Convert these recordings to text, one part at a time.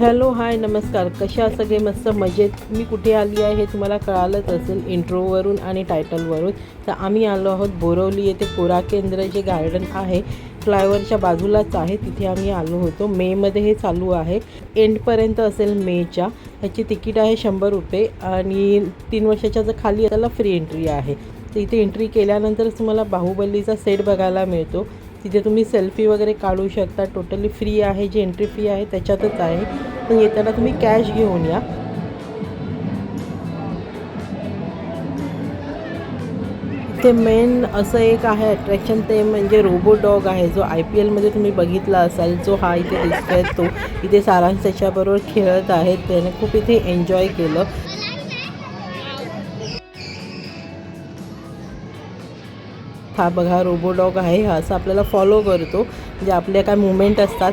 Hello hi नमस्कार, कशा सगळे मस्त मजेत. मी कुठे आली आहे हे तुम्हाला कळालंच असेल इंट्रोवरून आणि टायटलवरून. तर आम्ही आलो आहोत बोरवली येथे कोरा केंद्र जे गार्डन आहे फ्लायओव्हरच्या बाजूलाच आहे, तिथे आम्ही आलो होतो. मेमध्ये हे चालू आहे, एंडपर्यंत असेल मेच्या. ह्याची तिकीट आहे 100 रुपये आणि 3 वर्षाच्या जर खाली आहे त्याला फ्री एंट्री आहे. तर इथे एंट्री केल्यानंतरच तुम्हाला बाहुबलीचा सेट बघायला मिळतो. तिथे तुम्ही सेल्फी वगैरे काढू शकता. टोटली फ्री आहे, जी एंट्री फी आहे त्याच्यातच आहे. पण येताना तुम्ही कॅश घेऊन या. इथे मेन असं एक आहे अट्रॅक्शन, ते म्हणजे रोबो डॉग आहे, जो IPL मध्ये तुम्ही बघितला असाल, जो हा इथे दिसतोय तो. इथे सारांश त्याच्याबरोबर खेळत आहेत, त्याने खूप इथे एन्जॉय केलं. हा बघा रोबो डॉग आहे, हा असं आपल्याला फॉलो करतो, म्हणजे आपल्या काय मुवमेंट असतात.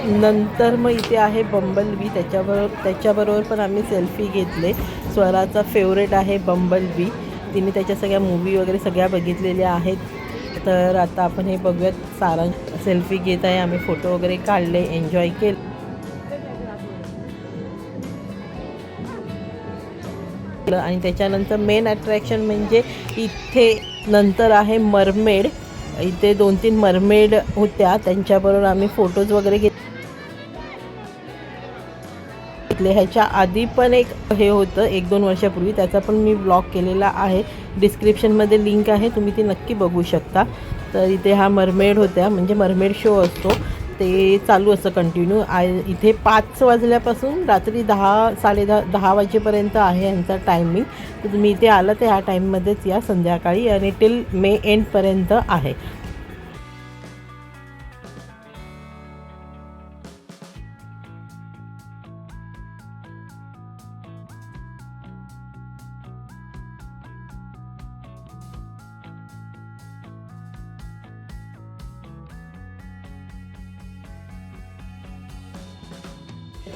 नंतर मग इथे आहे बंबल बी, त्याच्याबरोबर पण आम्ही सेल्फी घेतले. स्वराचा फेवरेट आहे बंबल बी, तिने त्याच्या सगळ्या मूवी वगैरे सगळ्या बघितलेल्या आहेत. तर आता आपण हे बघूयात. सारांश सेल्फी घेत आहे, आम्ही फोटो वगैरे काढले, एन्जॉय केलं. आणि त्याच्यानंतर मेन अट्रॅक्शन म्हणजे इथे नंतर आहे मरमेड. इथे 2-3 मरमेड होत्या, त्यांच्याबरोबर आम्ही फोटोज वगैरे घेतले. ह्याच्या आधी पण एक हे होतं 1-2 वर्षापूर्वी, त्याचा पण मी ब्लॉग केलेला आहे. डिस्क्रिप्शनमध्ये लिंक आहे, तुम्ही ती नक्की बघू शकता. तर इथे हा मरमेड होत्या, म्हणजे मरमेड शो असतो ते चालू असतं कंटिन्यू. इथे 5 वाजल्यापासून रात्री 10-10:30 वाजेपर्यंत आहे यांचा टायमिंग. तर तुम्ही इथे आलं तर ह्या टाईममध्येच या संध्याकाळी, आणि टिल मे एंडपर्यंत आहे.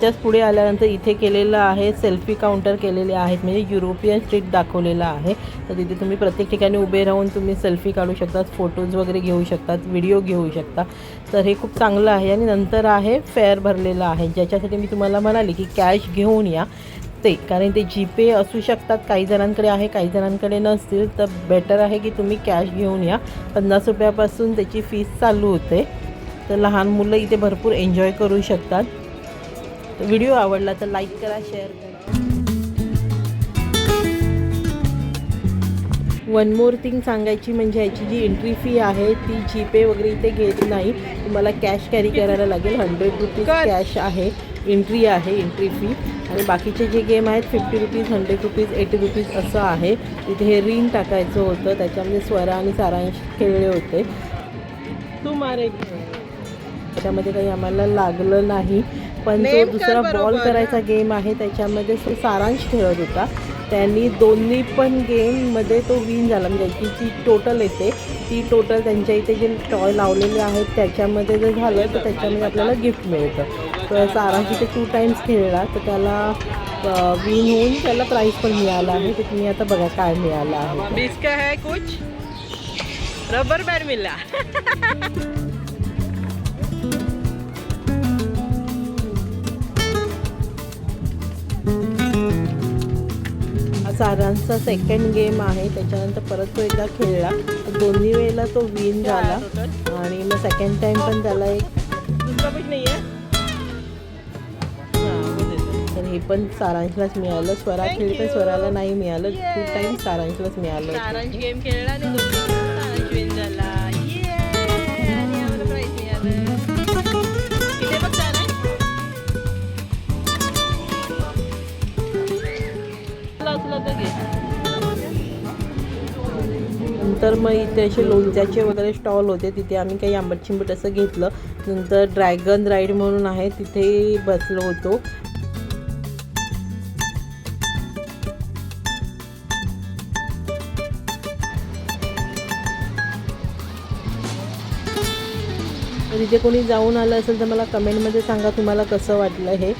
त्याच पुढे आल्यानंतर इथे केलेलं आहे सेल्फी काउंटर केलेले आहेत, म्हणजे युरोपियन स्ट्रीट दाखवलेलं आहे. तर तिथे तुम्ही प्रत्येक ठिकाणी उभे राहून तुम्ही सेल्फी काढू शकतात, फोटोज वगैरे घेऊ शकतात, व्हिडिओ घेऊ शकता. तर हे खूप चांगलं आहे. आणि नंतर आहे फेअर भरलेलं आहे, ज्याच्यासाठी मी तुम्हाला म्हणाले की कॅश घेऊन या ते, कारण ते जीपे असू शकतात, काही जणांकडे आहे काही जणांकडे नसतील. तर बेटर आहे की तुम्ही कॅश घेऊन या. 50 रुपयापासून त्याची फीस चालू होते. तर लहान मुलं इथे भरपूर एन्जॉय करू शकतात. व्हिडिओ आवडला तर लाईक करा, शेअर करा. वन मोर थिंग सांगायची म्हणजे याची जी एंट्री फी आहे ती जीपे वगैरे इथे घेत नाही, तुम्हाला कॅश कॅरी करायला लागेल. 100 रुपीज कॅश आहे, एंट्री आहे, एंट्री फी. आणि बाकीचे जे गेम आहेत 50 रुपीज, 100 रुपीज, 80 रुपीज असं आहे. इथे हे रिंग टाकायचं होतं, त्याच्यामध्ये स्वरा आणि सारांश खेळले होते. त्याच्यामध्ये काही आम्हाला लागलं नाही. पण जो दुसरा बॉल करायचा गेम आहे त्याच्यामध्ये सारांश खेळत होता, त्यांनी दोन्ही पण गेममध्ये तो विन झाला. म्हणजे जी टोटल येते ती टोटल त्यांच्या इथे जे टॉय लावलेले आहेत त्याच्यामध्ये जर झालं तर त्याच्यामध्ये आपल्याला गिफ्ट मिळतं. तर सारांश इथे 2 टाइम्स खेळला, तर त्याला विन होऊन त्याला प्राईज पण मिळाला आहे. तर तुम्ही आता बघा काय मिळालं आहे. इसका है कुछ रबर बैंड मिला. सारांचा सेकंड गेम आहे, त्याच्यानंतर परत तो एकदा खेळला, दोन्ही वेळेला तो विन झाला. आणि मग सेकंड टाइम पण त्याला एक तर हे पण सारांशलाच मिळालं. स्वरा खेळली पण स्वराला नाही मिळालं. 2 टाइम सारांशलाच मिळालं. सारांश गेम खेळला आणि सारांश विन झाला. नंतर मग इथे असे लोणच्याचे वगैरे स्टॉल होते, तिथे आम्ही काही आंबट चिंबट असं घेतलं. नंतर ड्रॅगन राईड म्हणून आहे, तिथे बसलो होतो. तर इथे कोणी जाऊन आलं असेल तर मला कमेंटमध्ये सांगा तुम्हाला कसं वाटलं हे.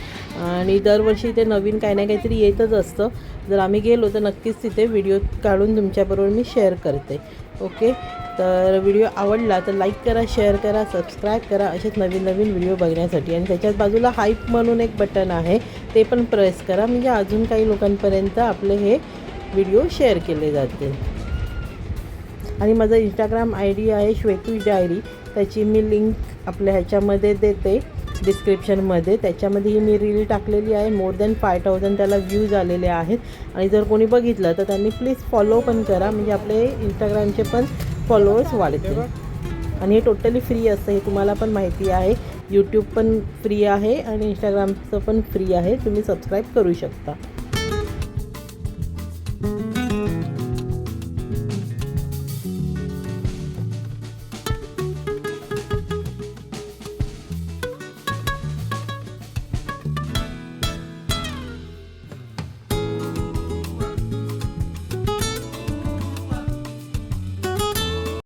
आणि दरवर्षी इथे नवीन काही ना काहीतरी येतच असतं. जर आम्ही गेलो तर नक्कीच तिथे व्हिडिओ काढून तुमच्याबरोबर मी शेअर करते. ओके. तर व्हिडिओ आवडला तर लाईक करा, शेअर करा, सबस्क्राईब करा असेच नवीन नवीन व्हिडिओ बघण्यासाठी. आणि त्याच्याच बाजूला हाईप म्हणून एक बटन आहे, ते पण प्रेस करा, म्हणजे अजून काही लोकांपर्यंत आपले हे व्हिडिओ शेअर केले जातील. आणि माझा इंस्टाग्राम ID आहे श्वेतूज डायरी, त्याची मी लिंक आपल्या ह्याच्यामध्ये देते डिस्क्रिप्शनमध्ये. त्याच्यामध्येही मी रील टाकलेली आहे. मोर दॅन 5000 त्याला व्ह्यूज आलेले आहेत. आणि जर कोणी बघितलं तर त्यांनी प्लीज फॉलो पण करा, म्हणजे आपले इंस्टाग्रामचे पण फॉलोअर्स वाढतील. आणि हे टोटली फ्री असतं, हे तुम्हाला पण माहिती आहे. यूट्यूब पण फ्री आहे आणि इंस्टाग्रामचं पण फ्री आहे, तुम्ही सबस्क्राईब करू शकता.